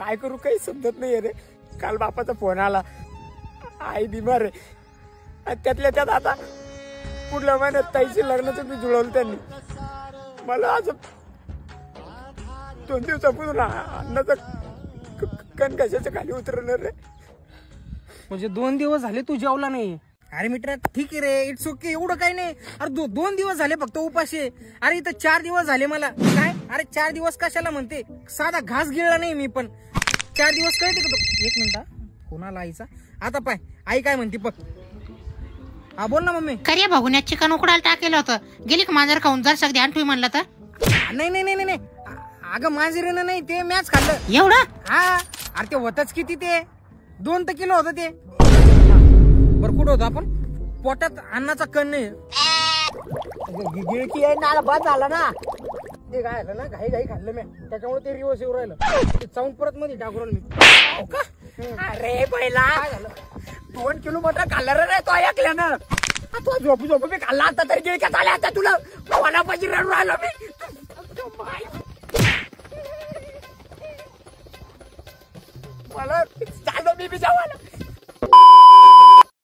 काय करू काही समजत नाही रे. काल बापाचा फोन आला, आई बिमार आहे. आणि त्यातल्या त्यात आता पुढल्या महिन्यात ताईची लग्नाचं मी जुळवलं त्यांनी. मला आज 2 दिवसापासून अन्नाचं कण कशाचं खाली उतरणार रे. म्हणजे 2 दिवस झाले तू जेवला नाही? अरे मित्रा ठीक आहे रे, इट्स ओके, एवढं काही नाही. अरे 2 दिवस झाले फक्त उपाशी. अरे इथं 4 दिवस झाले मला. काय अरे 4 दिवस कशाला म्हणते? साधा घास गिळला नाही मी पण. 4 दिवस कळते का तू? 1 मिनिट, कोणाला आईचा आता पाय आई काय म्हणते बघ. हा बोल ना मम्मी. करिया भागुन्यात चिकन उकडायला टाकेलं होतं, गेली का मांजर खाऊन जर सगळी आणतोय म्हणलं तर? नाही नाही नाही नाही, अगं मांजरीनं नाही, ते मॅच खाल्लं एवढं. हा अरे ते होतच किती, ते 2 किलो होतं ते. बरं कुठं होतं आपण? पोटात अन्नाचा कण नाही. गिळकी आहे ना, बाद झाला ना. ते काय झालं ना, घाई घाई खाल्लं मी, त्याच्यामुळे ते रिवर्स येऊ राहिलं. ते चावून परत मध्ये टाकून मी. अरे पहिला 2 किलो मटर खाल्ला रे तो ऐकल्यानं. तू झोपू मी खाल्ला आता तरी गिळक्यात आल्या. आता तुला कोणापाशी रडून राहिलो मी. मला चाललो मी बी जेवायला.